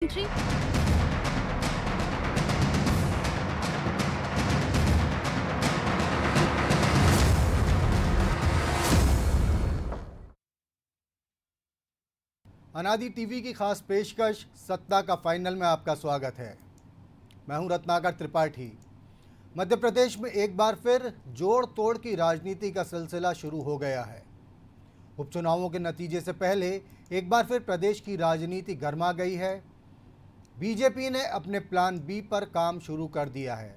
जी। अनादि टीवी की खास पेशकश सत्ता का फाइनल में आपका स्वागत है। मैं हूं रत्नाकर त्रिपाठी। मध्य प्रदेश में एक बार फिर जोड़ तोड़ की राजनीति का सिलसिला शुरू हो गया है। उपचुनावों के नतीजे से पहले एक बार फिर प्रदेश की राजनीति गर्मा गई है। बीजेपी ने अपने प्लान बी पर काम शुरू कर दिया है,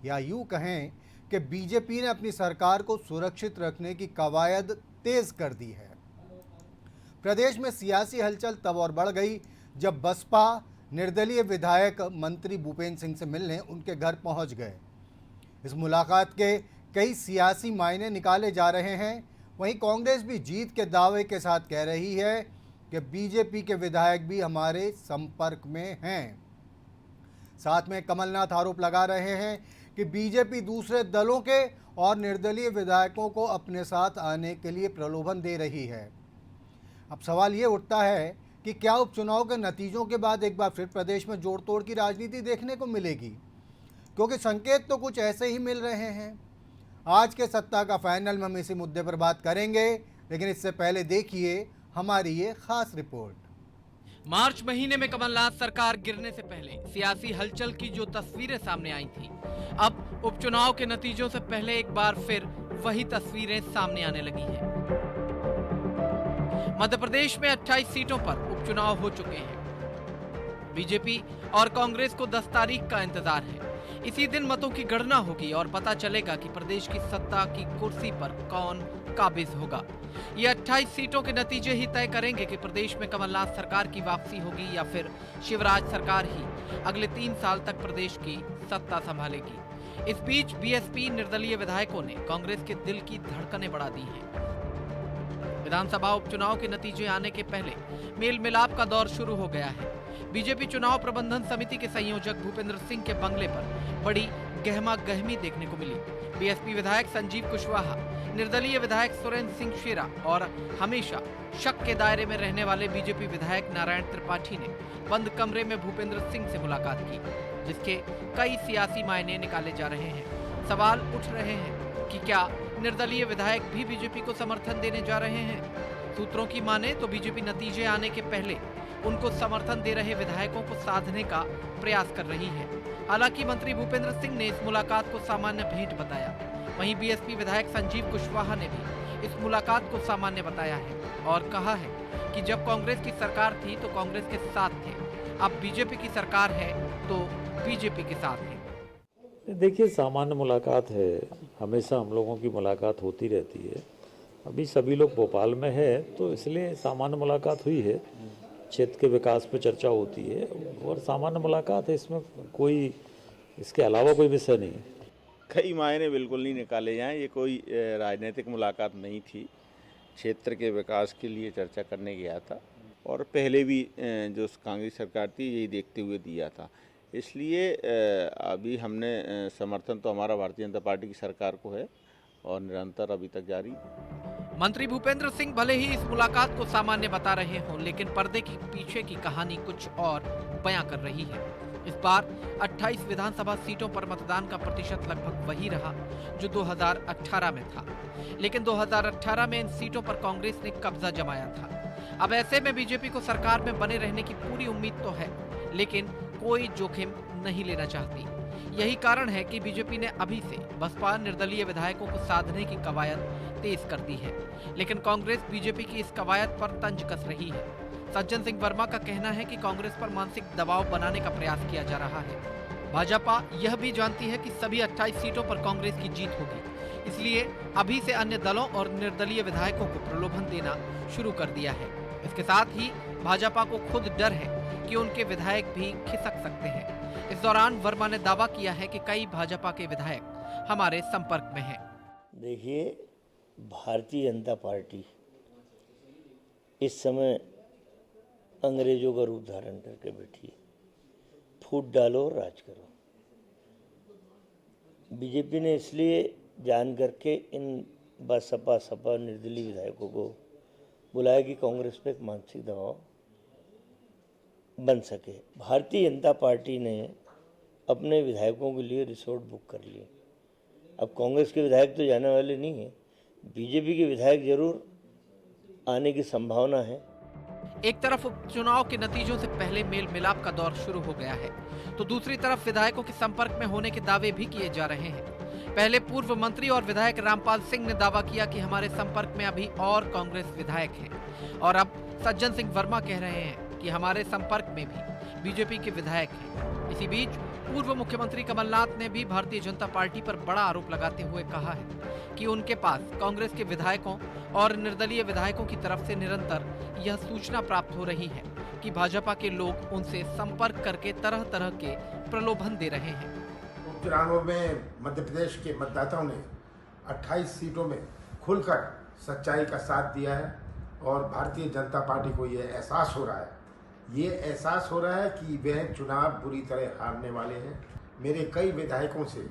या यूं कहें कि बीजेपी ने अपनी सरकार को सुरक्षित रखने की कवायद तेज कर दी है। प्रदेश में सियासी हलचल तब और बढ़ गई जब बसपा निर्दलीय विधायक मंत्री भूपेंद्र सिंह से मिलने उनके घर पहुंच गए। इस मुलाकात के कई सियासी मायने निकाले जा रहे हैं। वहीं कांग्रेस भी जीत के दावे के साथ कह रही है कि बीजेपी के विधायक भी हमारे संपर्क में हैं। साथ में कमलनाथ आरोप लगा रहे हैं कि बीजेपी दूसरे दलों के और निर्दलीय विधायकों को अपने साथ आने के लिए प्रलोभन दे रही है। अब सवाल ये उठता है कि क्या उपचुनाव के नतीजों के बाद एक बार फिर प्रदेश में जोड़ तोड़ की राजनीति देखने को मिलेगी, क्योंकि संकेत तो कुछ ऐसे ही मिल रहे हैं। आज के सत्ता का फाइनल में हम इसी मुद्दे पर बात करेंगे, लेकिन इससे पहले देखिए हमारी ये खास रिपोर्ट। मार्च महीने में कमलनाथ सरकार गिरने से पहले सियासी हलचल की जो तस्वीरें सामने आई थी, अब उपचुनाव के नतीजों से पहले एक बार फिर वही तस्वीरें सामने आने लगी हैं। मध्य प्रदेश में 28 सीटों पर उपचुनाव हो चुके हैं। बीजेपी और कांग्रेस को 10 तारीख का इंतजार है। इसी दिन मतों की गणना होगी और पता चलेगा कि प्रदेश की सत्ता की कुर्सी पर कौन काबिज होगा। ये 28 सीटों के नतीजे ही तय करेंगे कि प्रदेश में कमलनाथ सरकार की वापसी होगी या फिर शिवराज सरकार ही अगले 3 साल तक प्रदेश की सत्ता संभालेगी। इस बीच बीएसपी निर्दलीय विधायकों ने कांग्रेस के दिल की धड़कनें बढ़ा दी हैं। विधानसभा उपचुनाव के नतीजे आने के पहले मेल मिलाप का दौर शुरू हो गया है। बीजेपी चुनाव प्रबंधन समिति के संयोजक भूपेंद्र सिंह के बंगले पर बड़ी गहमा गहमी देखने को मिली। बीएसपी विधायक संजीव कुशवाहा, निर्दलीय विधायक सुरेंद्र सिंह शेरा और हमेशा शक के दायरे में रहने वाले बीजेपी विधायक नारायण त्रिपाठी ने बंद कमरे में भूपेंद्र सिंह से मुलाकात की, जिसके कई सियासी मायने निकाले जा रहे हैं। सवाल उठ रहे हैं कि क्या निर्दलीय विधायक भी बीजेपी को समर्थन देने जा रहे हैं। सूत्रों की माने तो बीजेपी नतीजे आने के पहले उनको समर्थन दे रहे विधायकों को साधने का प्रयास कर रही है। हालांकि मंत्री भूपेंद्र सिंह ने इस मुलाकात को सामान्य भेंट बताया। वहीं बीएसपी विधायक संजीव कुशवाहा ने भी इस मुलाकात को सामान्य बताया है और कहा है कि जब कांग्रेस की सरकार थी तो कांग्रेस के साथ थे, अब बीजेपी की सरकार है तो बीजेपी के साथ है। देखिए, सामान्य मुलाकात है, हमेशा हम लोगों की मुलाकात होती रहती है। अभी सभी लोग भोपाल में है तो इसलिए सामान्य मुलाकात हुई है। क्षेत्र के विकास पर चर्चा होती है और सामान्य मुलाकात है, इसमें कोई इसके अलावा कोई विषय नहीं है। कई मायने बिल्कुल नहीं निकाले जाएं, ये कोई राजनीतिक मुलाकात नहीं थी। क्षेत्र के विकास के लिए चर्चा करने गया था और पहले भी जो कांग्रेस सरकार थी यही देखते हुए दिया था। इसलिए अभी हमने समर्थन तो हमारा भारतीय जनता पार्टी की सरकार को है और निरंतर अभी तक जारी। मंत्री भूपेंद्र सिंह भले ही इस मुलाकात को सामान्य बता रहे हों, लेकिन पर्दे के पीछे की कहानी कुछ और बयां कर रही है। इस बार 28 विधानसभा सीटों पर मतदान का प्रतिशत लगभग वही रहा जो 2018 में था, लेकिन 2018 में इन सीटों पर कांग्रेस ने कब्जा जमाया था। अब ऐसे में बीजेपी को सरकार में बने रहने की पूरी उम्मीद तो है, लेकिन कोई जोखिम नहीं लेना चाहती। यही कारण है कि बीजेपी ने अभी से बसपा निर्दलीय विधायकों को साधने की कवायद तेज कर दी है, लेकिन कांग्रेस बीजेपी की इस कवायद पर तंज कस रही है। सज्जन सिंह वर्मा का कहना है कि कांग्रेस पर मानसिक दबाव बनाने का प्रयास किया जा रहा है। भाजपा यह भी जानती है कि सभी 28 सीटों पर कांग्रेस की जीत होगी, इसलिए अभी से अन्य दलों और निर्दलीय विधायकों को प्रलोभन देना शुरू कर दिया है। इसके साथ ही भाजपा को खुद डर है कि उनके विधायक भी खिसक सकते हैं। इस दौरान वर्मा ने दावा किया है कि कई भाजपा के विधायक हमारे संपर्क में हैं। देखिए, भारतीय जनता पार्टी इस समय अंग्रेजों का रूप धारण करके बैठी है। फूट डालो और राज करो। बीजेपी ने इसलिए जान करके इन बसपा सपा निर्दलीय विधायकों को बुलाया कि कांग्रेस पे एक मानसिक दबाव बन सके। भारतीय जनता पार्टी ने अपने विधायकों के लिए रिसोर्ट बुक कर लिए। अब कांग्रेस के विधायक तो जाने वाले नहीं हैं, बीजेपी के विधायक जरूर आने की संभावना है। एक तरफ उपचुनाव के नतीजों से पहले मेल मिलाप का दौर शुरू हो गया है, तो दूसरी तरफ विधायकों के संपर्क में होने के दावे भी किए जा रहे हैं। पहले पूर्व मंत्री और विधायक रामपाल सिंह ने दावा किया कि हमारे संपर्क में अभी और कांग्रेस विधायक हैं, और अब सज्जन सिंह वर्मा कह रहे हैं कि हमारे संपर्क में भी बीजेपी के विधायक हैं। इसी बीच पूर्व मुख्यमंत्री कमलनाथ ने भी भारतीय जनता पार्टी पर बड़ा आरोप लगाते हुए कहा है कि उनके पास कांग्रेस के विधायकों और निर्दलीय विधायकों की तरफ से निरंतर यह सूचना प्राप्त हो रही है कि भाजपा के लोग उनसे संपर्क करके तरह तरह के प्रलोभन दे रहे हैं। उपचुनावों में मध्य प्रदेश के मतदाताओं ने 28 सीटों में खुलकर सच्चाई का साथ दिया है और भारतीय जनता पार्टी को ये एहसास हो रहा है कि वह चुनाव बुरी तरह हारने वाले हैं। मेरे कई विधायकों से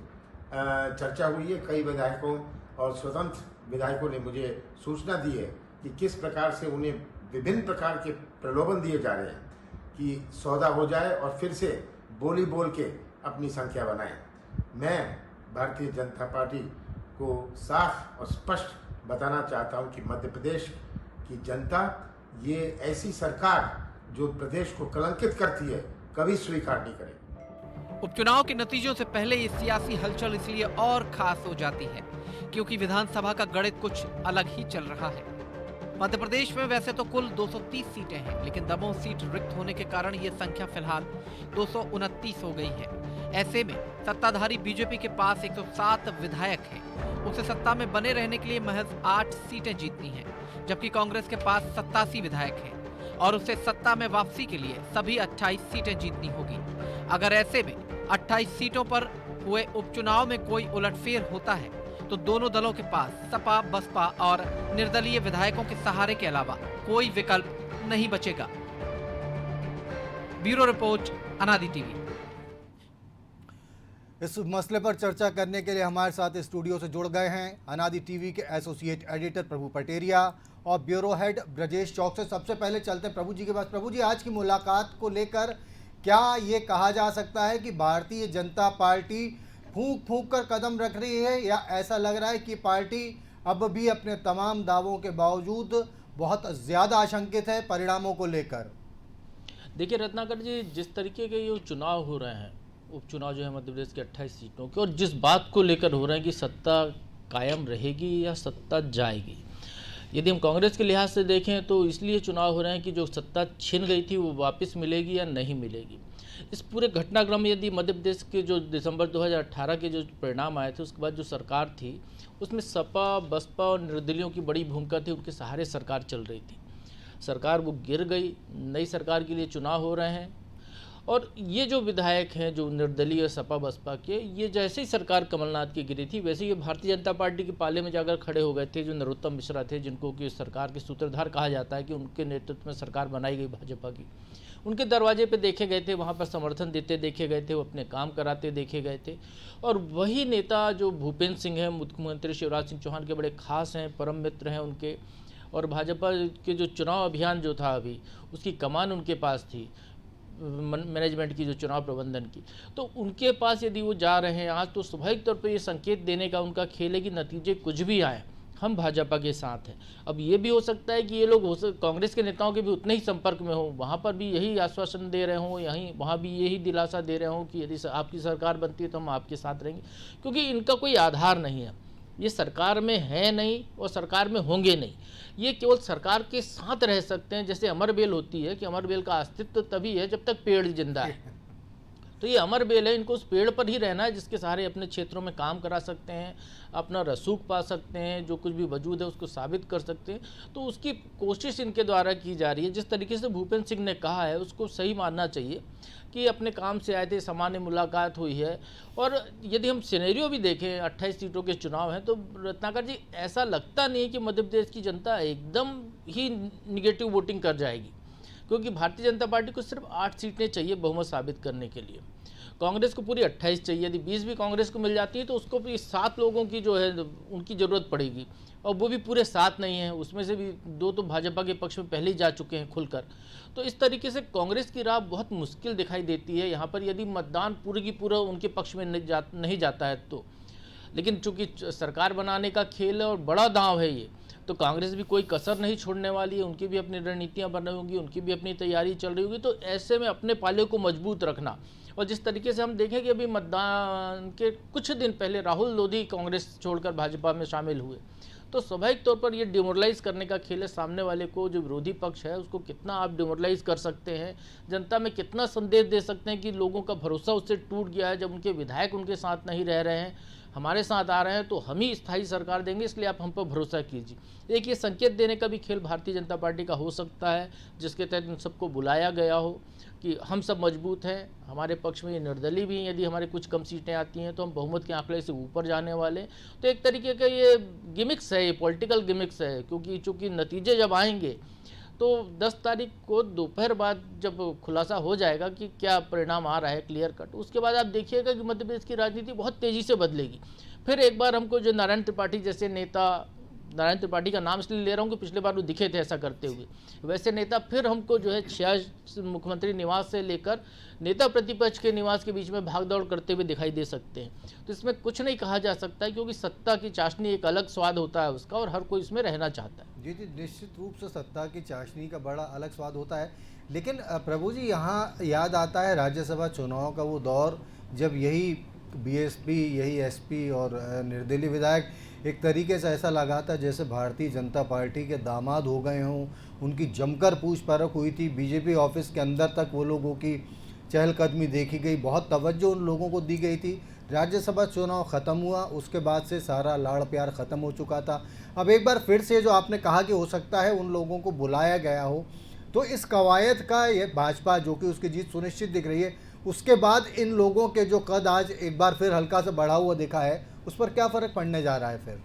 चर्चा हुई है, कई विधायकों और स्वतंत्र विधायकों ने मुझे सूचना दी है कि किस प्रकार से उन्हें विभिन्न प्रकार के प्रलोभन दिए जा रहे हैं कि सौदा हो जाए और फिर से बोली बोल के अपनी संख्या बनाएं। मैं भारतीय जनता पार्टी को साफ और स्पष्ट बताना चाहता हूं कि मध्य प्रदेश की जनता ये ऐसी सरकार जो प्रदेश को कलंकित करती है कभी स्वीकार नहीं करेगी। उपचुनाव के नतीजों से पहले ये सियासी हलचल इसलिए और खास हो जाती है क्योंकि विधानसभा का गणित कुछ अलग ही चल रहा है। मध्य प्रदेश में वैसे तो कुल 230 सीटें हैं, लेकिन दमोह सीट रिक्त होने के कारण ये संख्या फिलहाल 229 हो गई है। ऐसे में सत्ताधारी बीजेपी के पास 107 विधायक हैं। उसे सत्ता में बने रहने के लिए महज 8 सीटें जीतनी हैं, जबकि कांग्रेस के पास 87 विधायक हैं और उसे सत्ता में वापसी के लिए सभी 28 सीटें जीतनी होगी। अगर ऐसे में 28 सीटों पर हुए उपचुनाव में कोई उलटफेर होता है तो दोनों दलों के पास सपा, बसपा और निर्दलीय विधायकों के सहारे के अलावा कोई विकल्प नहीं बचेगा। ब्यूरो रिपोर्ट, अनादि टीवी। इस मसले पर चर्चा करने के लिए हमारे साथ स्टूडियो से जुड़ गए हैं अनादि टीवी के एसोसिएट एडिटर प्रभु पटेरिया और ब्यूरो हेड ब्रजेश चौक से। सबसे पहले चलते हैं प्रभु जी के पास। प्रभु जी, आज की मुलाकात को लेकर क्या ये कहा जा सकता है कि भारतीय जनता पार्टी फूंक फूंक कर कदम रख रही है, या ऐसा लग रहा है कि पार्टी अब भी अपने तमाम दावों के बावजूद बहुत ज़्यादा आशंकित है परिणामों को लेकर? देखिए रत्नाकर जी, जिस तरीके के ये चुनाव हो रहे हैं, उपचुनाव जो है मध्य प्रदेश के 28 सीटों के, और जिस बात को लेकर हो रहे हैं कि सत्ता कायम रहेगी या सत्ता जाएगी, यदि हम कांग्रेस के लिहाज से देखें तो इसलिए चुनाव हो रहे हैं कि जो सत्ता छिन गई थी वो वापस मिलेगी या नहीं मिलेगी। इस पूरे घटनाक्रम में यदि मध्य प्रदेश के जो दिसंबर 2018 के जो परिणाम आए थे, उसके बाद जो सरकार थी उसमें सपा, बसपा और निर्दलियों की बड़ी भूमिका थी। उनके सहारे सरकार चल रही थी। सरकार वो गिर गई, नई सरकार के लिए चुनाव हो रहे हैं और ये जो विधायक हैं जो निर्दलीय सपा बसपा के, ये जैसे ही सरकार कमलनाथ की गिरी थी वैसे ही भारतीय जनता पार्टी के पाले में जाकर खड़े हो गए थे। जो नरोत्तम मिश्रा थे, जिनको कि सरकार के सूत्रधार कहा जाता है कि उनके नेतृत्व में सरकार बनाई गई भाजपा की, उनके दरवाजे पे देखे गए थे, वहाँ पर समर्थन देते देखे गए थे, वो अपने काम कराते देखे गए थे। और वही नेता जो भूपेंद्र सिंह हैं, मुख्यमंत्री शिवराज सिंह चौहान के बड़े खास हैं, परम मित्र हैं उनके, और भाजपा के जो चुनाव अभियान जो था अभी उसकी कमान उनके पास थी, मैनेजमेंट की, जो चुनाव प्रबंधन की, तो उनके पास यदि वो जा रहे हैं आज, तो स्वाभाविक तौर पे ये संकेत देने का उनका खेल है कि नतीजे कुछ भी आए हम भाजपा के साथ हैं। अब ये भी हो सकता है कि ये लोग कांग्रेस के नेताओं के भी उतने ही संपर्क में हों, वहाँ पर भी यही आश्वासन दे रहे हों, यहीं वहाँ भी यही दिलासा दे रहे हों कि यदि आपकी सरकार बनती है तो हम आपके साथ रहेंगे, क्योंकि इनका कोई आधार नहीं है। ये सरकार में है नहीं और सरकार में होंगे नहीं। ये केवल सरकार के साथ रह सकते हैं, जैसे अमर बेल होती है कि अमर बेल का अस्तित्व तभी है जब तक पेड़ जिंदा है। तो ये अमर बेल है, इनको उस पेड़ पर ही रहना है जिसके सहारे अपने क्षेत्रों में काम करा सकते हैं, अपना रसूख पा सकते हैं, जो कुछ भी वजूद है उसको साबित कर सकते हैं। तो उसकी कोशिश इनके द्वारा की जा रही है। जिस तरीके से भूपेंद्र सिंह ने कहा है उसको सही मानना चाहिए कि अपने काम से आए थे, सामान्य मुलाकात हुई है। और यदि हम सिनेरियो भी देखें, 28 सीटों के चुनाव हैं, तो रत्नाकर जी ऐसा लगता नहीं है कि मध्य प्रदेश की जनता एकदम ही निगेटिव वोटिंग कर जाएगी, क्योंकि भारतीय जनता पार्टी को सिर्फ 8 सीटें चाहिए बहुमत साबित करने के लिए। कांग्रेस को पूरी 28 चाहिए। यदि 20 भी कांग्रेस को मिल जाती है तो उसको भी 7 लोगों की जो है उनकी ज़रूरत पड़ेगी, और वो भी पूरे 7 नहीं हैं, उसमें से भी 2 तो भाजपा के पक्ष में पहले ही जा चुके हैं खुलकर। तो इस तरीके से कांग्रेस की राह बहुत मुश्किल दिखाई देती है यहाँ पर, यदि मतदान पूरे की पूरा उनके पक्ष में नहीं जाता है तो। लेकिन चूंकि सरकार बनाने का खेल है और बड़ा दांव है ये, तो कांग्रेस भी कोई कसर नहीं छोड़ने वाली है। उनकी भी अपनी रणनीतियाँ बन रही होंगी, उनकी भी अपनी तैयारी चल रही होगी। तो ऐसे में अपने पाले को मजबूत रखना, और जिस तरीके से हम देखें कि अभी मतदान के कुछ दिन पहले राहुल लोधी कांग्रेस छोड़कर भाजपा में शामिल हुए, तो स्वाभाविक तौर पर ये डिमोरलाइज करने का खेल है। सामने वाले को, जो विरोधी पक्ष है, उसको कितना आप डिमोरलाइज कर सकते हैं, जनता में कितना संदेश दे सकते हैं कि लोगों का भरोसा उससे टूट गया है। जब उनके विधायक उनके साथ नहीं रह रहे हैं, हमारे साथ आ रहे हैं, तो हम ही स्थायी सरकार देंगे, इसलिए आप हम पर भरोसा कीजिए। एक ये संकेत देने का भी खेल भारतीय जनता पार्टी का हो सकता है, जिसके तहत इन सबको बुलाया गया हो कि हम सब मजबूत हैं, हमारे पक्ष में ये निर्दलीय भी हैं, यदि हमारे कुछ कम सीटें आती हैं तो हम बहुमत के आंकड़े से ऊपर जाने वाले। तो एक तरीके का ये गिमिक्स है, ये पॉलिटिकल गिमिक्स है, क्योंकि चूँकि नतीजे जब आएंगे तो 10 तारीख को दोपहर बाद जब खुलासा हो जाएगा कि क्या परिणाम आ रहा है क्लियर कट, उसके बाद आप देखिएगा कि मध्य प्रदेश की राजनीति बहुत तेज़ी से बदलेगी। फिर एक बार हमको जो नारायण त्रिपाठी जैसे नेता, नारायण त्रिपाठी का नाम इसलिए ले रहा हूँ कि पिछले बार वो दिखे थे ऐसा करते हुए, वैसे नेता फिर हमको जो है मुख्यमंत्री निवास से लेकर नेता प्रतिपक्ष के निवास के बीच में भागदौड़ करते हुए दिखाई दे सकते हैं। तो इसमें कुछ नहीं कहा जा सकता है, क्योंकि सत्ता की चाशनी एक अलग स्वाद होता है उसका, और हर कोई इसमें रहना चाहता है। जी, निश्चित रूप से सत्ता की चाशनी का बड़ा अलग स्वाद होता है। लेकिन प्रभु जी, यहाँ याद आता है राज्यसभा चुनाव का वो दौर, जब यही बीएसपी, यही एसपी और निर्दलीय विधायक एक तरीके से ऐसा लगा था जैसे भारतीय जनता पार्टी के दामाद हो गए हों। उनकी जमकर पूछ परख हुई थी, बीजेपी ऑफिस के अंदर तक वो लोगों की चहलकदमी देखी गई, बहुत तवज्जो उन लोगों को दी गई थी। राज्यसभा चुनाव ख़त्म हुआ, उसके बाद से सारा लाड़ प्यार ख़त्म हो चुका था। अब एक बार फिर से जो आपने कहा कि हो सकता है उन लोगों को बुलाया गया हो, तो इस कवायद का ये भाजपा, जो कि उसकी जीत सुनिश्चित दिख रही है, उसके बाद इन लोगों के जो कद आज एक बार फिर हल्का सा बढ़ा हुआ दिखा है, उस पर क्या फ़र्क पड़ने जा रहा है फिर?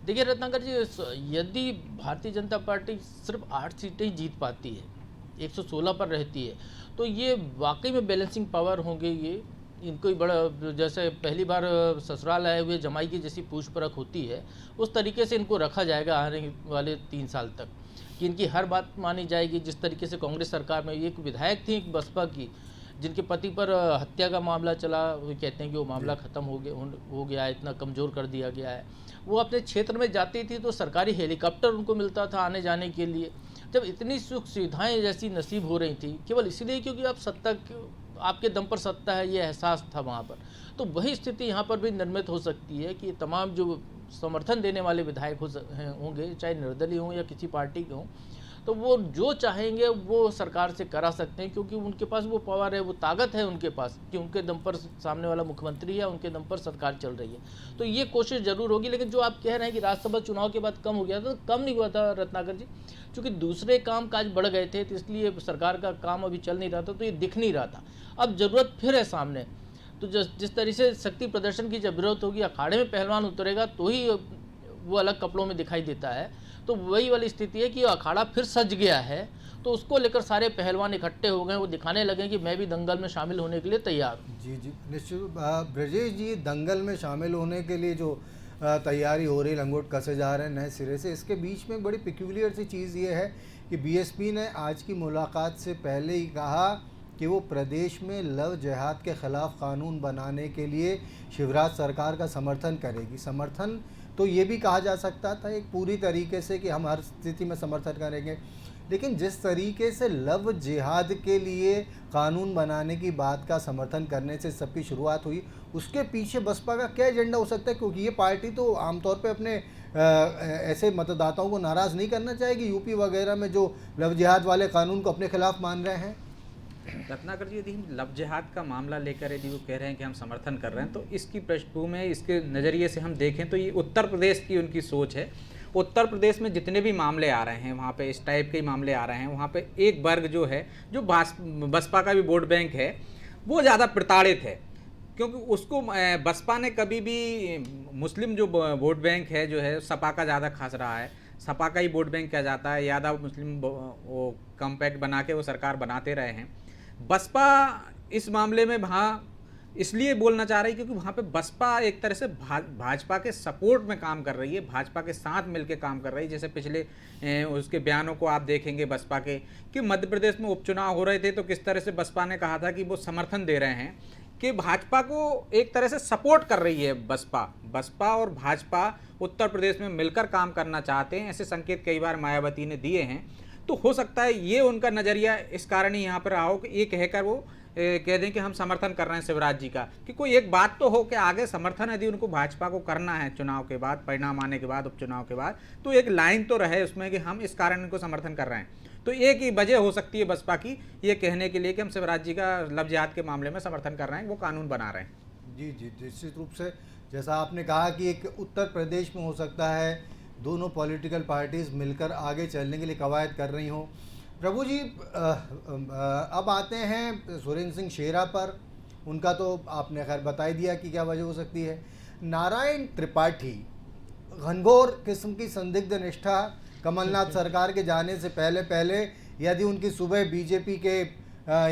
देखिए रत्नाकर जी, यदि भारतीय जनता पार्टी सिर्फ 8 सीटें ही जीत पाती है, 116 पर रहती है, तो ये वाकई में बैलेंसिंग पावर होंगे। ये इनको ही बड़ा, जैसे पहली बार ससुराल आए हुए जमाई की जैसी पूछ परख होती है, उस तरीके से इनको रखा जाएगा आने वाले 3 साल तक, कि इनकी हर बात मानी जाएगी। जिस तरीके से कांग्रेस सरकार में एक विधायक थी एक बसपा की, जिनके पति पर हत्या का मामला चला, वो कहते हैं कि वो मामला ख़त्म हो गया, इतना कमज़ोर कर दिया गया है। वो अपने क्षेत्र में जाती थी तो सरकारी हेलीकॉप्टर उनको मिलता था आने जाने के लिए। जब इतनी सुख सुविधाएं जैसी नसीब हो रही थी, केवल इसलिए क्योंकि आप सत्ता, आपके दम पर सत्ता है, ये एहसास था वहाँ पर, तो वही स्थिति यहाँ पर भी निर्मित हो सकती है कि तमाम जो समर्थन देने वाले विधायक होंगे, चाहे निर्दलीय हों या किसी पार्टी के हों, तो वो जो चाहेंगे वो सरकार से करा सकते हैं, क्योंकि उनके पास वो पावर है, वो ताकत है उनके पास कि उनके दम पर सामने वाला मुख्यमंत्री है, उनके दम पर सरकार चल रही है। तो ये कोशिश ज़रूर होगी। लेकिन जो आप कह रहे हैं कि राज्यसभा चुनाव के बाद कम हो गया था, तो कम नहीं हुआ था रत्नाकर जी, क्योंकि दूसरे काम काज बढ़ गए थे, तो इसलिए सरकार का काम अभी चल नहीं रहा था, तो ये दिख नहीं रहा था। अब ज़रूरत फिर है सामने, तो जिस तरह से शक्ति प्रदर्शन की जब जरूरत होगी, अखाड़े में पहलवान उतरेगा तो ही वो अलग कपड़ों में दिखाई देता है। तो वही वाली स्थिति है कि अखाड़ा फिर सज गया है, तो उसको लेकर सारे पहलवान इकट्ठे हो गए, वो दिखाने लगे कि मैं भी दंगल में शामिल होने के लिए तैयार हूँ। जी जी, निश्चित। ब्रजेश जी, दंगल में शामिल होने के लिए जो तैयारी हो रही, लंगोट कसे जा रहे हैं नए सिरे से, इसके बीच में बड़ी पिक्यूलियर सी चीज़ ये है कि बीएसपी ने आज की मुलाकात से पहले ही कहा कि वो प्रदेश में लव जिहाद के ख़िलाफ़ कानून बनाने के लिए शिवराज सरकार का समर्थन करेगी। समर्थन तो ये भी कहा जा सकता था एक पूरी तरीके से कि हम हर स्थिति में समर्थन करेंगे, लेकिन जिस तरीके से लव जिहाद के लिए कानून बनाने की बात का समर्थन करने से सबकी शुरुआत हुई, उसके पीछे बसपा का क्या एजेंडा हो सकता है? क्योंकि ये पार्टी तो आमतौर पे अपने ऐसे मतदाताओं को नाराज़ नहीं करना चाहेगी, यूपी वगैरह में जो लव जिहाद वाले कानून को अपने खिलाफ मान रहे हैं। रत्नाकर जी, यदि हम लव जिहाद का मामला लेकर यदि वो कह रहे हैं कि हम समर्थन कर रहे हैं, तो इसकी पृष्ठभूमि में, इसके नज़रिए से हम देखें तो ये उत्तर प्रदेश की उनकी सोच है। उत्तर प्रदेश में जितने भी मामले आ रहे हैं, वहाँ पे इस टाइप के मामले आ रहे हैं, वहाँ पे एक वर्ग जो है, जो बसपा का भी वोट बैंक है, वो ज़्यादा प्रताड़ित है, क्योंकि उसको बसपा ने कभी भी मुस्लिम जो वोट बैंक है जो है सपा का ज़्यादा खास रहा है, सपा का ही वोट बैंक किया जाता है, यादव मुस्लिम वो कॉम्पैक्ट बना के वो सरकार बनाते रहे हैं। बसपा इस मामले में वहाँ इसलिए बोलना चाह रही है क्योंकि वहाँ पे बसपा एक तरह से भाजपा के सपोर्ट में काम कर रही है, भाजपा के साथ मिलकर काम कर रही है। जैसे पिछले उसके बयानों को आप देखेंगे बसपा के कि मध्य प्रदेश में उपचुनाव हो रहे थे तो किस तरह से बसपा ने कहा था कि वो समर्थन दे रहे हैं कि भाजपा को एक तरह से सपोर्ट कर रही है। बसपा और भाजपा उत्तर प्रदेश में मिलकर काम करना चाहते हैं, ऐसे संकेत कई बार मायावती ने दिए हैं। तो हो सकता है ये उनका नज़रिया इस कारण ही यहाँ पर रहा हो कि ये कहकर वो कह दें कि हम समर्थन कर रहे हैं शिवराज जी का, कि कोई एक बात तो हो कि आगे समर्थन यदि उनको भाजपा को करना है चुनाव के बाद, परिणाम आने के बाद, उपचुनाव के बाद, तो एक लाइन तो रहे उसमें कि हम इस कारण इनको समर्थन कर रहे हैं। तो एक ही वजह हो सकती है बसपा की ये कहने के लिए कि हम शिवराज जी का लव जिहाद के मामले में समर्थन कर रहे हैं, वो कानून बना रहे हैं। जी जी, निश्चित रूप से जैसा आपने कहा कि एक उत्तर प्रदेश में हो सकता है दोनों पॉलिटिकल पार्टीज़ मिलकर आगे चलने के लिए कवायद कर रही हों। प्रभु जी, अब आते हैं सुरेंद्र सिंह शेरा पर। उनका तो आपने खैर बता ही दिया कि क्या वजह हो सकती है। नारायण त्रिपाठी घनघोर किस्म की संदिग्ध निष्ठा, कमलनाथ सरकार के जाने से पहले यदि उनकी सुबह बीजेपी के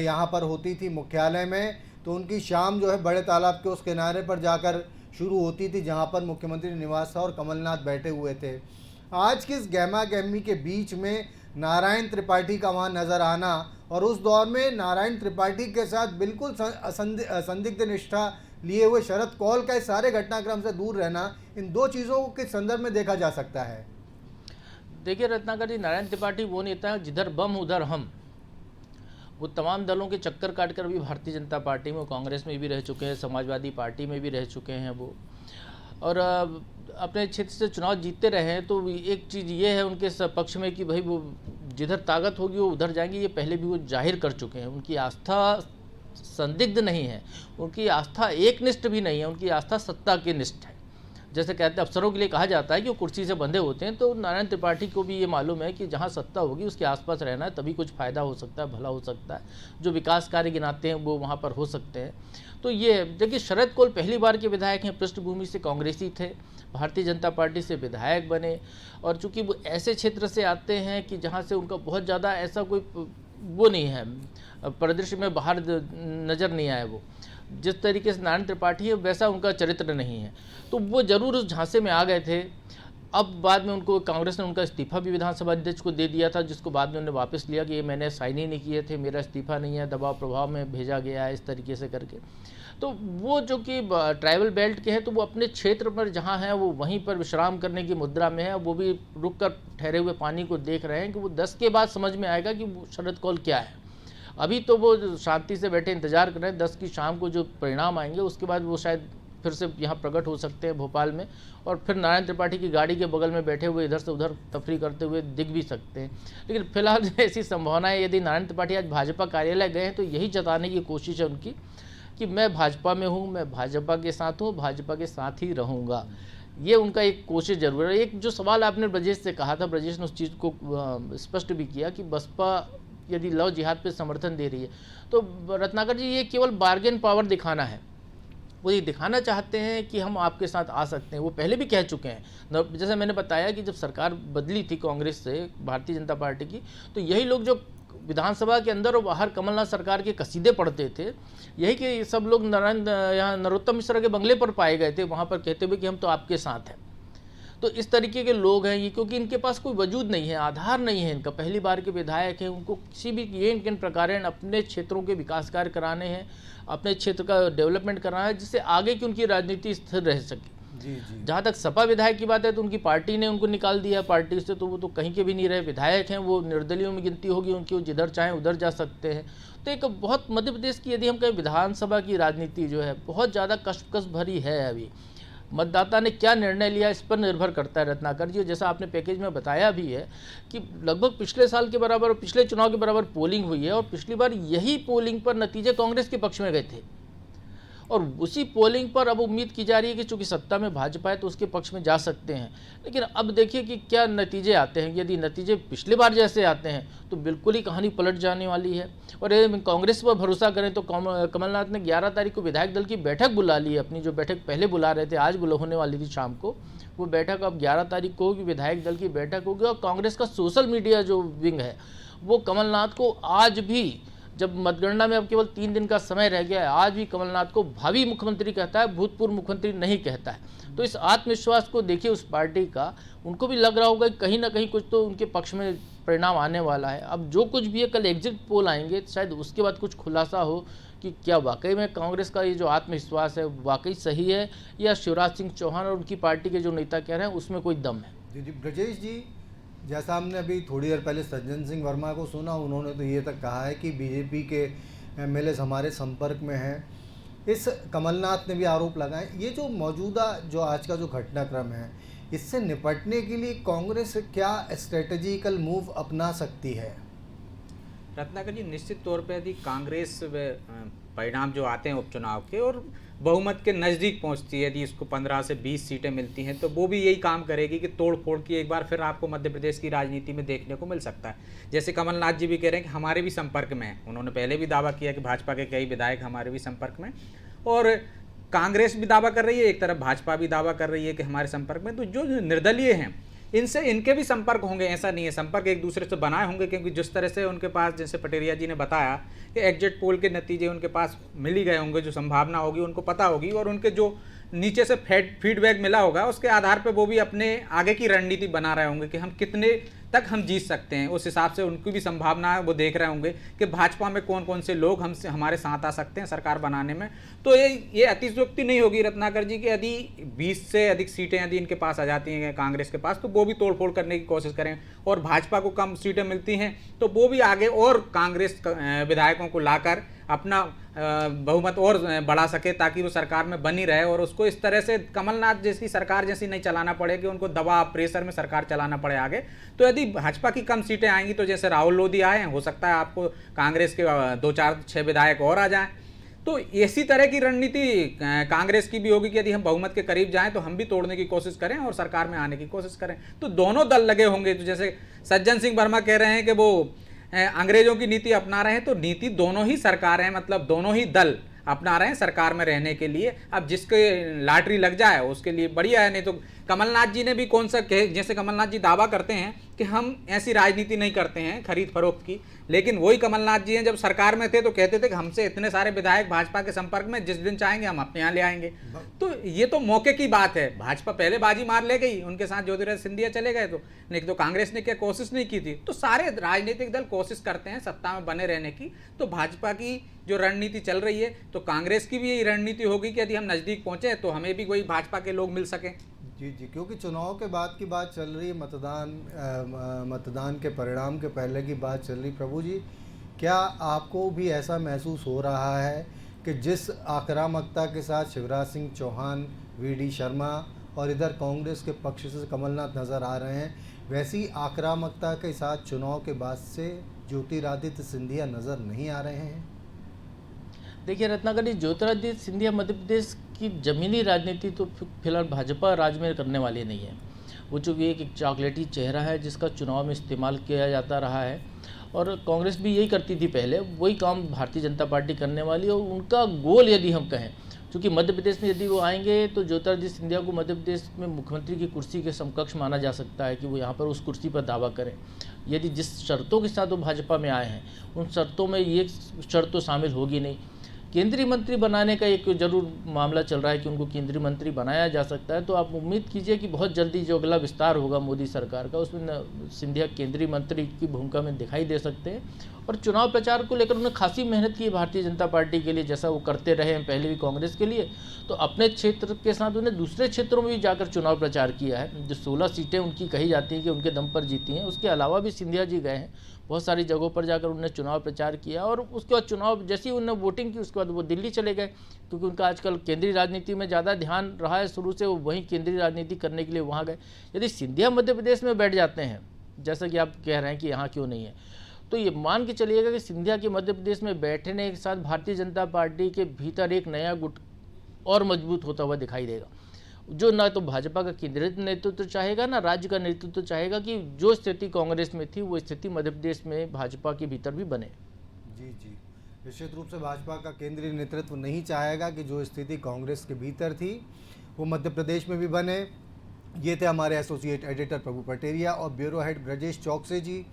यहाँ पर होती थी मुख्यालय में, तो उनकी शाम जो है बड़े तालाब के उस किनारे पर जाकर शुरू होती थी जहाँ पर मुख्यमंत्री निवास था और कमलनाथ बैठे हुए थे। आज की इस गहमा गहमी के बीच में नारायण त्रिपाठी का वहाँ नज़र आना और उस दौर में नारायण त्रिपाठी के साथ बिल्कुल संदिग्ध निष्ठा लिए हुए शरद कौल का इस सारे घटनाक्रम से दूर रहना, इन दो चीज़ों के संदर्भ में देखा जा सकता है। देखिए रत्नाकर जी, नारायण त्रिपाठी वो नेता है जिधर बम उधर हम। वो तमाम दलों के चक्कर काटकर भी भारतीय जनता पार्टी में, कांग्रेस में भी रह चुके हैं, समाजवादी पार्टी में भी रह चुके हैं वो, और अपने क्षेत्र से चुनाव जीतते रहे हैं। तो एक चीज़ ये है उनके पक्ष में कि भाई वो जिधर ताकत होगी वो उधर जाएंगे, ये पहले भी वो जाहिर कर चुके हैं। उनकी आस्था संदिग्ध नहीं है, उनकी आस्था एकनिष्ठ भी नहीं है, उनकी आस्था सत्ता के निष्ठ है। जैसे कहते हैं अफसरों के लिए कहा जाता है कि वो कुर्सी से बंधे होते हैं, तो नारायण त्रिपाठी को भी ये मालूम है कि जहाँ सत्ता होगी उसके आसपास रहना है, तभी कुछ फ़ायदा हो सकता है, भला हो सकता है, जो विकास कार्य गिनाते हैं वो वहाँ पर हो सकते हैं। तो ये देखिए, शरद कौल पहली बार के विधायक हैं, पृष्ठभूमि से कांग्रेसी थे, भारतीय जनता पार्टी से विधायक बने, और चूँकि वो ऐसे क्षेत्र से आते हैं कि जहाँ से उनका बहुत ज़्यादा ऐसा कोई वो नहीं है, परिदृश्य में बाहर नज़र नहीं आया। वो जिस तरीके से नारायण त्रिपाठी है वैसा उनका चरित्र नहीं है, तो वो ज़रूर उस झांसे में आ गए थे। अब बाद में उनको कांग्रेस ने उनका इस्तीफा भी विधानसभा अध्यक्ष को दे दिया था, जिसको बाद में उन्होंने वापस लिया कि ये मैंने साइन ही नहीं किए थे, मेरा इस्तीफा नहीं है, दबाव प्रभाव में भेजा गया है, इस तरीके से करके। तो वो जो कि ट्राइबल बेल्ट के हैं, तो वो अपने क्षेत्र पर जहाँ हैं वो वहीं पर विश्राम करने की मुद्रा में है। वो भी रुक कर ठहरे हुए पानी को देख रहे हैं कि वो 10 के बाद समझ में आएगा कि शरद कौल क्या है। अभी तो वो शांति से बैठे इंतजार कर रहे हैं 10 की शाम को जो परिणाम आएंगे, उसके बाद वो शायद फिर से यहाँ प्रकट हो सकते हैं भोपाल में, और फिर नारायण त्रिपाठी की गाड़ी के बगल में बैठे हुए इधर से उधर तफरी करते हुए दिख भी सकते हैं। लेकिन फिलहाल ऐसी संभावना है, यदि नारायण त्रिपाठी आज भाजपा कार्यालय गए हैं तो यही जताने की कोशिश है उनकी कि मैं भाजपा में हूँ, मैं भाजपा के साथ हूँ, भाजपा के साथ ही रहूँगा। ये उनका एक कोशिश जरूर है। एक जो सवाल आपने ब्रजेश से कहा था, ब्रजेश ने उस चीज़ को स्पष्ट भी किया कि बसपा यदि लव जिहाद पे समर्थन दे रही है, तो रत्नाकर जी ये केवल बार्गेन पावर दिखाना है। वो ये दिखाना चाहते हैं कि हम आपके साथ आ सकते हैं। वो पहले भी कह चुके हैं, जैसे मैंने बताया कि जब सरकार बदली थी कांग्रेस से भारतीय जनता पार्टी की, तो यही लोग जो विधानसभा के अंदर और बाहर कमलनाथ सरकार के कसीदे पढ़ते थे, यही कि सब लोग यहाँ नरोत्तम मिश्रा के बंगले पर पाए गए थे, वहाँ पर कहते हुए कि हम तो आपके साथ हैं। तो इस तरीके के लोग हैं ये, क्योंकि इनके पास कोई वजूद नहीं है, आधार नहीं है इनका, पहली बार के विधायक हैं, उनको किसी भी ये किन प्रकार अपने क्षेत्रों के विकास कार्य कराने हैं, अपने क्षेत्र का डेवलपमेंट कराना है, जिससे आगे की उनकी राजनीति स्थिर रह सके। जहाँ तक सपा विधायक की बात है, तो उनकी पार्टी ने उनको निकाल दिया पार्टी से, तो वो तो कहीं के भी नहीं रहे, विधायक हैं, वो निर्दलीयों में गिनती होगी उनकी, वो जिधर चाहें उधर जा सकते हैं। तो एक बहुत मध्य प्रदेश की यदि हम कहें विधानसभा की राजनीति जो है बहुत ज़्यादा कशमकश भरी है। अभी मतदाता ने क्या निर्णय लिया इस पर निर्भर करता है रत्नाकर जी। जैसा आपने पैकेज में बताया भी है कि लगभग पिछले साल के बराबर, पिछले चुनाव के बराबर पोलिंग हुई है, और पिछली बार यही पोलिंग पर नतीजे कांग्रेस के पक्ष में गए थे। और उसी पोलिंग पर अब उम्मीद की जा रही है कि चूंकि सत्ता में भाजपा है तो उसके पक्ष में जा सकते हैं। लेकिन अब देखिए कि क्या नतीजे आते हैं। यदि नतीजे पिछली बार जैसे आते हैं तो बिल्कुल ही कहानी पलट जाने वाली है। और कांग्रेस पर भरोसा करें तो कमलनाथ ने 11 तारीख को विधायक दल की बैठक बुला ली है। अपनी जो बैठक पहले बुला रहे थे, आज होने वाली थी शाम को, वो बैठक अब 11 तारीख को होगी, विधायक दल की बैठक होगी। और कांग्रेस का सोशल मीडिया जो विंग है वो कमलनाथ को आज भी, जब मतगणना में अब केवल 3 दिन का समय रह गया है, आज भी कमलनाथ को भावी मुख्यमंत्री कहता है, भूतपूर्व मुख्यमंत्री नहीं कहता है। तो इस आत्मविश्वास को देखिए उस पार्टी का, उनको भी लग रहा होगा कि कहीं ना कहीं कुछ तो उनके पक्ष में परिणाम आने वाला है। अब जो कुछ भी है, कल एग्जिट पोल आएंगे, शायद उसके बाद कुछ खुलासा हो कि क्या वाकई में कांग्रेस का ये जो आत्मविश्वास है वाकई सही है, या शिवराज सिंह चौहान और उनकी पार्टी के जो नेता कह रहे हैं उसमें कोई दम है। जी ब्रजेश जी, जैसा हमने अभी थोड़ी देर पहले सज्जन सिंह वर्मा को सुना, उन्होंने तो ये तक कहा है कि बीजेपी के एमएलए हमारे संपर्क में हैं। इस कमलनाथ ने भी आरोप लगाए। ये जो मौजूदा जो आज का जो घटनाक्रम है, इससे निपटने के लिए कांग्रेस क्या स्ट्रेटेजिकल मूव अपना सकती है? रत्नाकर जी, निश्चित तौर पे यदि कांग्रेस परिणाम जो आते हैं उपचुनाव के और बहुमत के नज़दीक पहुंचती है, यदि इसको 15 से 20 सीटें मिलती हैं, तो वो भी यही काम करेगी कि तोड़ फोड़ की एक बार फिर आपको मध्य प्रदेश की राजनीति में देखने को मिल सकता है। जैसे कमलनाथ जी भी कह रहे हैं कि हमारे भी संपर्क में है। उन्होंने पहले भी दावा किया कि भाजपा के कई विधायक हमारे भी संपर्क में, और कांग्रेस भी दावा कर रही है, एक तरफ भाजपा भी दावा कर रही है कि हमारे संपर्क में। तो जो निर्दलीय हैं इनसे इनके भी संपर्क होंगे, ऐसा नहीं है, संपर्क एक दूसरे से बनाए होंगे, क्योंकि जिस तरह से उनके पास, जैसे पटेरिया जी ने बताया कि एग्जिट पोल के नतीजे उनके पास मिल ही गए होंगे, जो संभावना होगी उनको पता होगी, और उनके जो नीचे से फीडबैक मिला होगा उसके आधार पर वो भी अपने आगे की रणनीति बना रहे होंगे कि हम कितने तक हम जीत सकते हैं। उस हिसाब से उनकी भी संभावना है, वो देख रहे होंगे कि भाजपा में कौन कौन से लोग हमारे साथ आ सकते हैं सरकार बनाने में। तो ये अतिशयोक्ति नहीं होगी रत्नाकर जी कि यदि 20 से अधिक सीटें यदि इनके पास आ जाती हैं कांग्रेस के पास, तो वो भी तोड़फोड़ करने की कोशिश करें, और भाजपा को कम सीटें मिलती हैं तो वो भी आगे और कांग्रेस विधायकों को लाकर अपना बहुमत और बढ़ा सके, ताकि वो सरकार में बनी रहे, और उसको इस तरह से कमलनाथ जैसी सरकार जैसी नहीं चलाना पड़े कि उनको दबाव प्रेशर में सरकार चलाना पड़े आगे। तो यदि भाजपा की कम सीटें आएंगी, तो जैसे राहुल लोधी आए हैं, हो सकता है आपको कांग्रेस के 2, 4, 6 विधायक और आ जाएं। तो इसी तरह की रणनीति कांग्रेस की भी होगी कि यदि हम बहुमत के करीब जाएं तो हम भी तोड़ने की कोशिश करें और सरकार में आने की कोशिश करें। तो दोनों दल लगे होंगे। तो जैसे सज्जन सिंह वर्मा कह रहे हैं कि वो अंग्रेजों की नीति अपना रहे हैं, तो नीति दोनों ही सरकार है, मतलब दोनों ही दल अपना रहे हैं सरकार में रहने के लिए। अब जिसके लॉटरी लग जाए उसके लिए बढ़िया है। नहीं तो कमलनाथ जी ने भी कौन सा जैसे कमलनाथ जी दावा करते हैं कि हम ऐसी राजनीति नहीं करते हैं खरीद फरोख्त की, लेकिन वही कमलनाथ जी हैं जब सरकार में थे तो कहते थे कि हमसे इतने सारे विधायक भाजपा के संपर्क में, जिस दिन चाहेंगे हम अपने यहाँ ले आएंगे। तो ये तो मौके की बात है। भाजपा पहले बाजी मार ले गई, उनके साथ ज्योतिरादित्य सिंधिया चले गए, तो नहीं तो कांग्रेस ने क्या कोशिश नहीं की थी। तो सारे राजनीतिक दल कोशिश करते हैं सत्ता में बने रहने की। तो भाजपा की जो रणनीति चल रही है, तो कांग्रेस की भी यही रणनीति होगी कि यदि हम नज़दीक पहुंचे तो हमें भी कोई भाजपा के लोग मिल सकें। जी, क्योंकि चुनाव के बाद की बात चल रही है, मतदान के परिणाम के पहले की बात चल रही। प्रभु जी, क्या आपको भी ऐसा महसूस हो रहा है कि जिस आक्रामकता के साथ शिवराज सिंह चौहान, वीडी शर्मा और इधर कांग्रेस के पक्ष से कमलनाथ नज़र आ रहे हैं, वैसी आक्रामकता के साथ चुनाव के बाद से ज्योतिरादित्य सिंधिया नज़र नहीं आ रहे हैं? देखिए रत्नाकर जी, ज्योतिरादित्य सिंधिया मध्य प्रदेश की ज़मीनी राजनीति तो फिलहाल भाजपा राज में करने वाली नहीं है। वो चूँकि एक चॉकलेटी चेहरा है जिसका चुनाव में इस्तेमाल किया जाता रहा है, और कांग्रेस भी यही करती थी पहले, वही काम भारतीय जनता पार्टी करने वाली है। और उनका गोल यदि हम कहें, क्योंकि मध्य प्रदेश में यदि वो आएंगे तो ज्योतिरादित्य सिंधिया को मध्य प्रदेश में मुख्यमंत्री की कुर्सी के समकक्ष माना जा सकता है कि वो यहाँ पर उस कुर्सी पर दावा करें। यदि जिस शर्तों के साथ वो भाजपा में आए हैं उन शर्तों में ये शर्त तो शामिल होगी नहीं। केंद्रीय मंत्री बनाने का एक जरूर मामला चल रहा है कि उनको केंद्रीय मंत्री बनाया जा सकता है। तो आप उम्मीद कीजिए कि बहुत जल्दी जो अगला विस्तार होगा मोदी सरकार का, उसमें सिंधिया केंद्रीय मंत्री की भूमिका में दिखाई दे सकते हैं। और चुनाव प्रचार को लेकर उन्होंने खासी मेहनत की भारतीय जनता पार्टी के लिए, जैसा वो करते रहे हैं पहले भी कांग्रेस के लिए। तो अपने क्षेत्र के साथ उन्हें दूसरे क्षेत्रों में भी जाकर चुनाव प्रचार किया है। जो 16 सीटें उनकी कही जाती हैं कि उनके दम पर जीती हैं, उसके अलावा भी सिंधिया जी गए हैं बहुत सारी जगहों पर जाकर उन्होंने चुनाव प्रचार किया। और उसके बाद चुनाव जैसे ही उन्होंने वोटिंग की उसके बाद वो दिल्ली चले गए, क्योंकि उनका आजकल केंद्रीय राजनीति में ज़्यादा ध्यान रहा है शुरू से, वो वहीं केंद्रीय राजनीति करने के लिए वहाँ गए। यदि सिंधिया मध्य प्रदेश में बैठ जाते हैं, जैसा कि आप कह रहे हैं कि यहाँ क्यों नहीं है, तो ये मान के चलिएगा कि सिंधिया के मध्य प्रदेश में बैठने के साथ भारतीय जनता पार्टी के भीतर एक नया गुट और मजबूत होता हुआ दिखाई देगा। जो ना तो भाजपा का केंद्रीय नेतृत्व चाहेगा, ना राज्य का नेतृत्व चाहेगा कि जो स्थिति कांग्रेस में थी वो स्थिति मध्य प्रदेश में भाजपा के भीतर भी बने। जी जी, निश्चित रूप से भाजपा का केंद्रीय नेतृत्व नहीं चाहेगा कि जो स्थिति कांग्रेस के भीतर थी वो मध्य प्रदेश में भी बने। ये थे हमारे एसोसिएट एडिटर प्रभु पटेरिया और ब्यूरो हेड ब्रजेश चौकसे जी।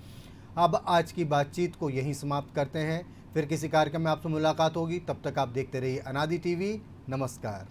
अब आज की बातचीत को यहीं समाप्त करते हैं, फिर किसी कार्यक्रम में आपसे मुलाकात होगी। तब तक आप देखते रहिए अनादि टीवी। नमस्कार।